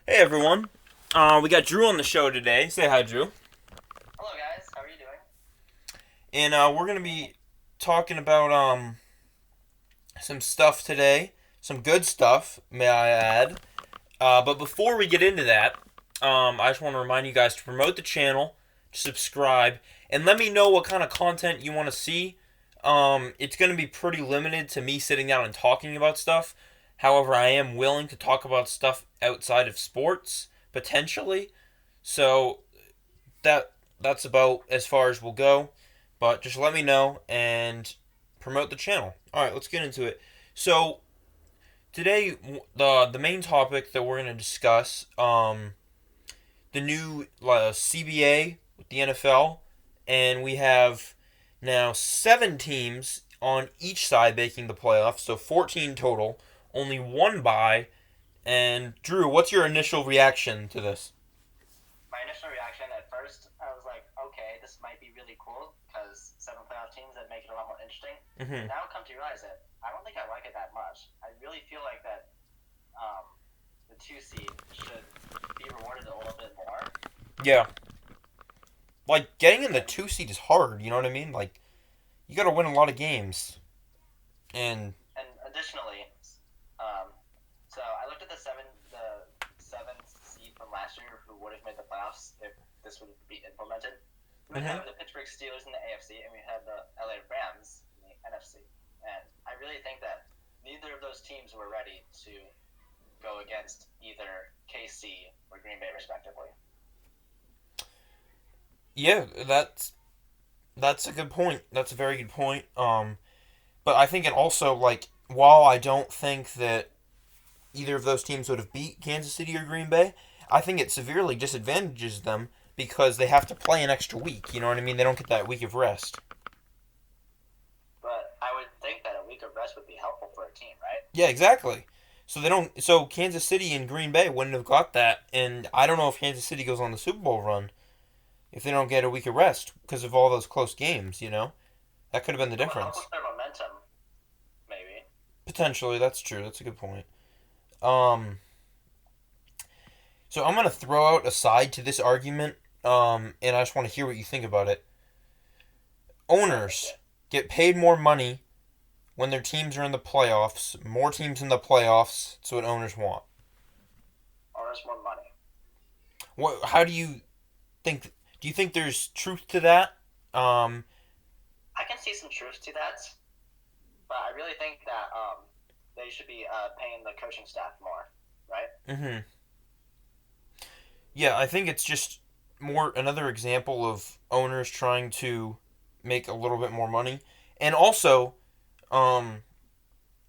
Hey everyone, we got Drew on the show today. Say hi, Drew. Hello guys, how are you doing? And we're gonna be talking about some stuff today, some good stuff, may I add. But before we get into that, I just want to remind you guys to promote the channel, subscribe, and let me know what kind of content you want to see. It's gonna be pretty limited to me sitting down and talking about stuff. However, I am willing to talk about stuff outside of sports potentially. So that that's about as far as we'll go. But just let me know and promote the channel. All right, let's get into it. So today, the main topic that we're gonna discuss, the new CBA with the NFL, and we have now 7 teams on each side making the playoffs, so 14 total. Only one bye. And Drew, what's your initial reaction to this? My initial reaction at first, I was like, okay, this might be really cool because 7 playoff teams that make it a lot more interesting. Mm-hmm. Now I come to realize that I don't think I like it that much. I really feel like that the 2 seed should be rewarded a little bit more. Yeah, like getting in the And 2 seed is hard. You know what I mean? Like you got to win a lot of games, and and additionally, um, so I looked at the 7th seed from last year who would have made the playoffs if this would be implemented. We would mm-hmm. have the Pittsburgh Steelers in the AFC, and we have the LA Rams in the NFC. And I really think that neither of those teams were ready to go against either KC or Green Bay, respectively. Yeah, that's a good point. That's a very good point. But I think it also like while I don't think that either of those teams would have beat Kansas City or Green Bay, I think it severely disadvantages them because they have to play an extra week. You know what I mean? They don't get that week of rest. But I would think that a week of rest would be helpful for a team, right? Yeah, exactly. So they don't. So Kansas City and Green Bay wouldn't have got that, and I don't know if Kansas City goes on the Super Bowl run if they don't get a week of rest because of all those close games. That could have been the It would help difference. with their momentum, maybe. Potentially, that's true. That's a good point. Um, so I'm gonna throw out a side to this argument, and I just want to hear what you think about it. Owners get paid more money when their teams are in the playoffs. More teams in the playoffs. That's what owners want. Owners more money. What? How do you think? Do you think there's truth to that? Um, I can see some truth to that, but I really think that they should be paying the coaching staff more, right? hmm Yeah, I think it's just more another example of owners trying to make a little bit more money, and also, um,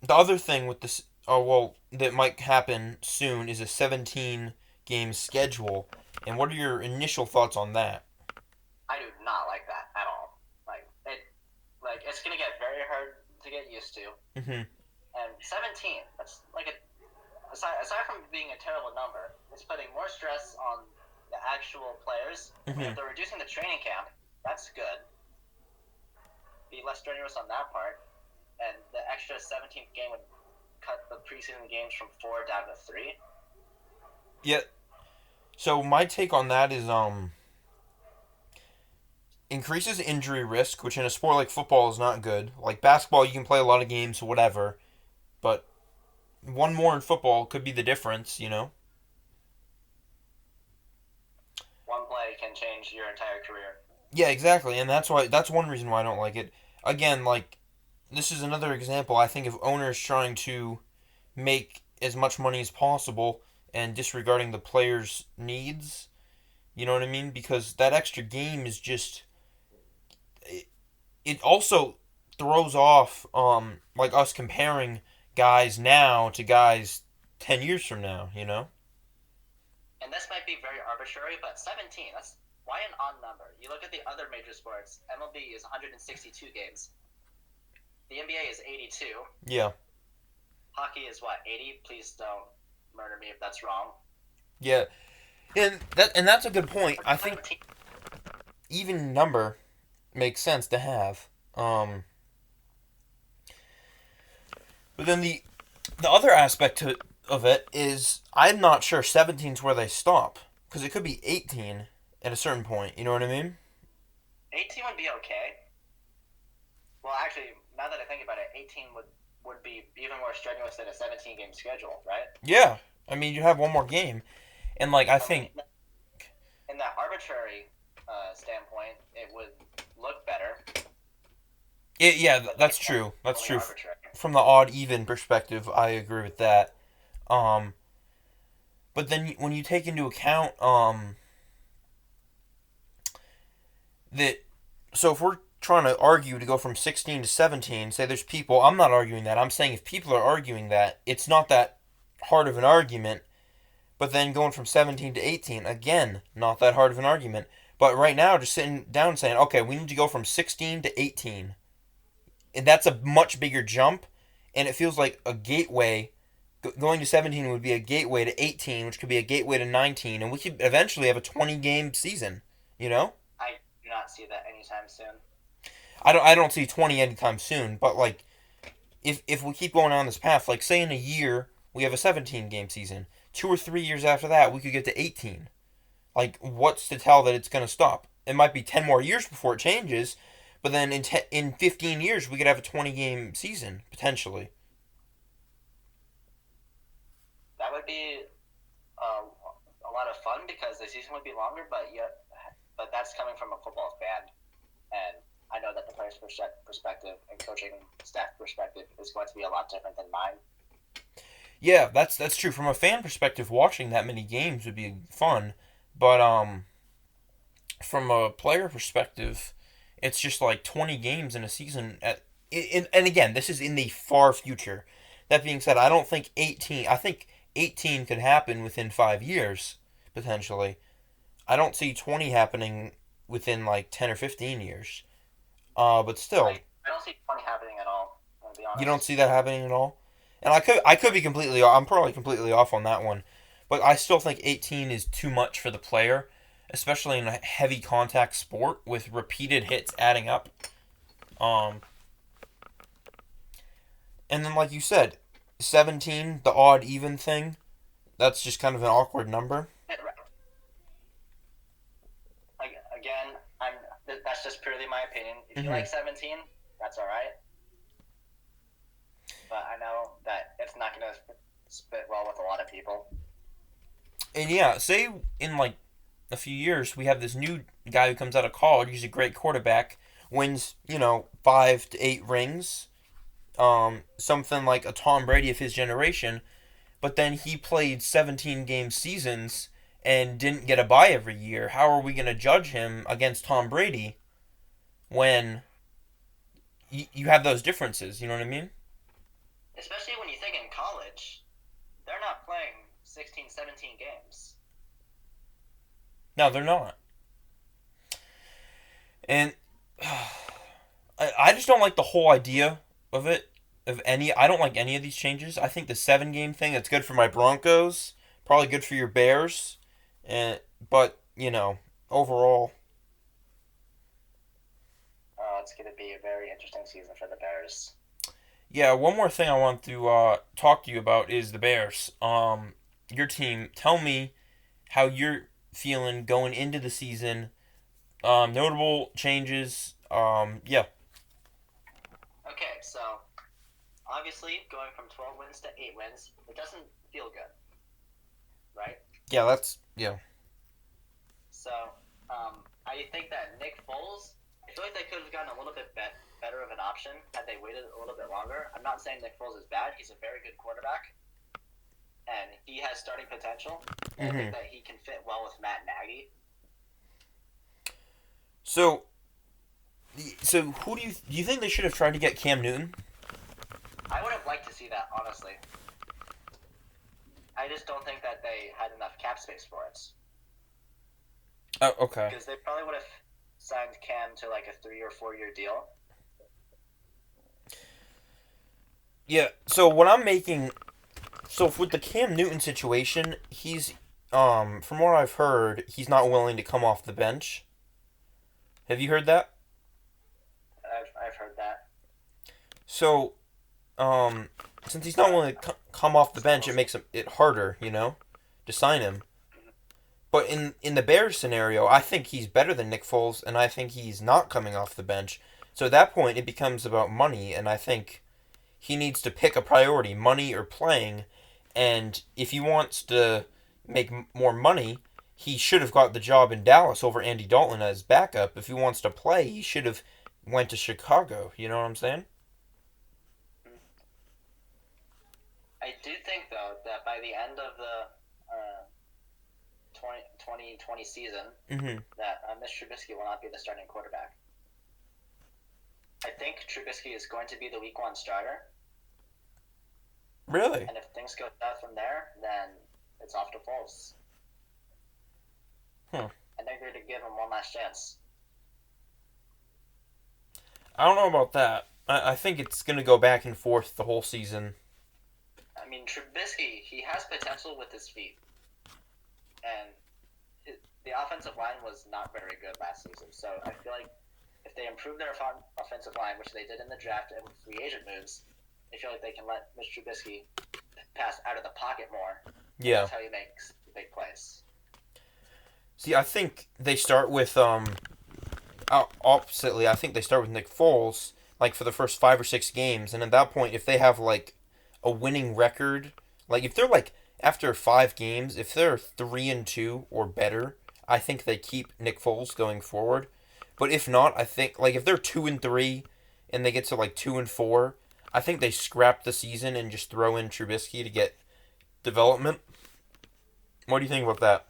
the other thing with this, oh well, that might happen soon is a 17 game schedule. And what are your initial thoughts on that? I do not like that at all. Like it's gonna get very hard to get used to. hmm And 17, that's like aside from being a terrible number, it's putting more stress on the actual players. I mean, hmm if they're reducing the training camp, that's good. Be less strenuous on that part, and the extra 17th game would cut the preseason games from 4 down to 3. Yeah. So my take on that is increases injury risk, which in a sport like football is not good. Like basketball, you can play a lot of games, whatever, but one more in football could be the difference. One play can change your entire career. Yeah, exactly, and that's one reason why I don't like it. Again, like this is another example I think of owners trying to make as much money as possible and disregarding the players' needs. You know what I mean? Because that extra game is just it also throws off like us comparing guys now to guys 10 years from now. And this might be very arbitrary, but 17, that's why an odd number? You look at the other major sports, MLB is 162 games. The NBA is 82. Yeah. Hockey is what, 80? Please don't murder me if that's wrong. Yeah. And that's a good point. For I think 17, even number makes sense to have. But then the other aspect of it is I'm not sure 17 is where they stop because it could be 18 at a certain point. You know what I mean? 18 would be okay. Well, actually, now that I think about it, 18 would be even more strenuous than a 17 game schedule, right? Yeah. I mean, you have one more game, and like I I mean, think, in that arbitrary standpoint, it would look better, yeah, but then that's again, true. That's only true. arbitrary. From the odd even perspective, I agree with that. Um, but then when you take into account that, so if we're trying to argue to go from 16 to 17, say there's people, I'm not arguing that. I'm saying if people are arguing that, it's not that hard of an argument. But then going from 17 to 18, again, not that hard of an argument. But right now, just sitting down and saying, okay, we need to go from 16 to 18. And that's a much bigger jump. And it feels like a gateway. Going to 17 would be a gateway to 18, which could be a gateway to 19. And we could eventually have a 20 game season, you know? I do not see that anytime soon. I don't see 20 anytime soon. But like, if we keep going on this path, like say in a year, we have a 17 game season. 2 or 3 years after that, we could get to 18. Like, what's to tell that it's going to stop? It might be 10 more years before it changes, but then in 15 years, we could have a 20 game season, potentially. That would be a lot of fun because the season would be longer, but that's coming from a football fan, and I know that the player's perspective and coaching staff perspective is going to be a lot different than mine. Yeah, that's true. From a fan perspective, watching that many games would be fun, but from a player perspective, it's just like 20 games in a season. And again, this is in the far future. That being said, I don't think 18. I think 18 could happen within 5 years potentially. I don't see 20 happening within like 10 or 15 years. But still, I don't see 20 happening at all. I'm gonna be you don't honest. see that happening at all. And I could be completely. I'm probably completely off on that one, but I still think 18 is too much for the player, especially in a heavy contact sport with repeated hits adding up. Um, and then like you said, 17, the odd even thing. That's just kind of an awkward number. Like, again, that's just purely my opinion. If you Hmm. like 17, that's all right. But I know that it's not going to spit well with a lot of people. And yeah, say in like a few years we have this new guy who comes out of college. He's a great quarterback, wins 5 to 8 rings, something like a Tom Brady of his generation. But then he played 17 game seasons and didn't get a bye every year. How are we going to judge him against Tom Brady when you have those differences? You know what I mean? Especially when you think in college, they're not playing 16, 17 games. No, they're not. And I just don't like the whole idea of it. Of any, I don't like any of these changes. I think the 7 game thing, it's good for my Broncos, probably good for your Bears, and but overall, It's going to be a very interesting season for the Bears. yeah. One more thing I want to talk to you about is the Bears. Your team. Tell me how you're feeling going into the season. Notable changes. Yeah. Okay, so obviously going from 12 wins to 8 wins, it doesn't feel good, right? Yeah, that's yeah. So I think that Nick Foles, I feel like they could have gotten a little bit better of an option had they waited a little bit longer. I'm not saying Nick Foles is bad. He's a very good quarterback, and he has starting potential. And I think that he can fit well with Matt Nagy. So, who do you think they should have tried to get Cam Newton? I would have liked to see that, honestly. I just don't think that they had enough cap space for it. Oh, okay. Because they probably would have signed Cam to like a 3 or 4 year deal. Yeah. So what I'm making, so with the Cam Newton situation, he's from what I've heard, he's not willing to come off the bench. Have you heard that? I've heard that. So, um, Since he's not willing to come off the So bench, we'll it see. makes it harder, to sign him. But in the Bears scenario, I think he's better than Nick Foles, and I think he's not coming off the bench. So at that point, it becomes about money, and I think he needs to pick a priority, money or playing. And if he wants to make more money, he should have got the job in Dallas over Andy Dalton as backup. If he wants to play, he should have went to Chicago. You know what I'm saying? I do think though that by the end of the 2020 season, Mm-hmm. that Mr. Trubisky will not be the starting quarterback. I think Trubisky is going to be the Week 1 starter, Really? and if things go south from there, then it's off to Foles. Hmm. I think they're going to give him one last chance. I don't know about that. I think it's going to go back and forth the whole season. I mean, Trubisky, he has potential with his feet, and the offensive line was not very good last season. So I feel like if they improve their offensive line, which they did in the draft and free agent moves, I feel like they can let Mr. Trubisky pass out of the pocket more. Yeah. That's how he makes the big plays. See, I think they start with oppositely. I think they start with Nick Foles like for the first 5 or 6 games, and at that point, if they have like a winning record, like if they're like after 5 games, if they're 3-2 or better, I think they keep Nick Foles going forward. But if not, I think like if they're 2-3 and they get to like 2-4, I think they scrap the season and just throw in Trubisky to get development. What do you think about that?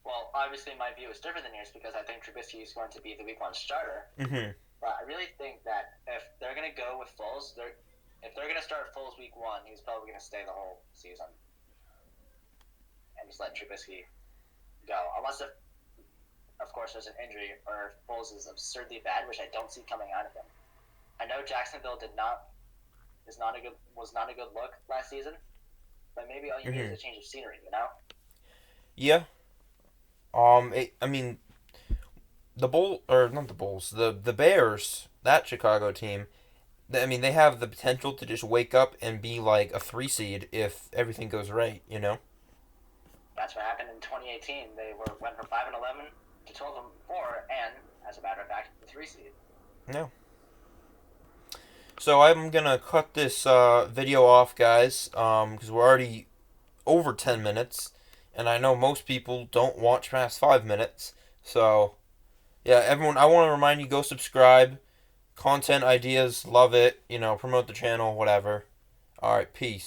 Well, obviously my view is different than yours because I think Trubisky is going to be the Week 1 starter. Mm-hmm. But I really think that if they're going to go with Foles, if they're going to start Foles Week 1, he's probably going to stay the whole season and just let Trubisky go, unless if, of course, there's an injury or if Foles is absurdly bad, which I don't see coming out of him. I know Jacksonville was not a good look last season, but maybe all you need is a change of scenery, you know? Yeah. I mean, the Bull or not the Bulls, the Bears, that Chicago team. I mean, they have the potential to just wake up and be like a 3 seed if everything goes right. That's what happened in 2018. They went from 5-11 to 12-4, and as a matter of fact, the 3 seed. Yeah. So I'm gonna cut this video off, guys, because we're already over 10 minutes, and I know most people don't watch past 5 minutes. So yeah, everyone, I want to remind you, go subscribe. Content ideas, love it. Promote the channel, whatever. All right, peace.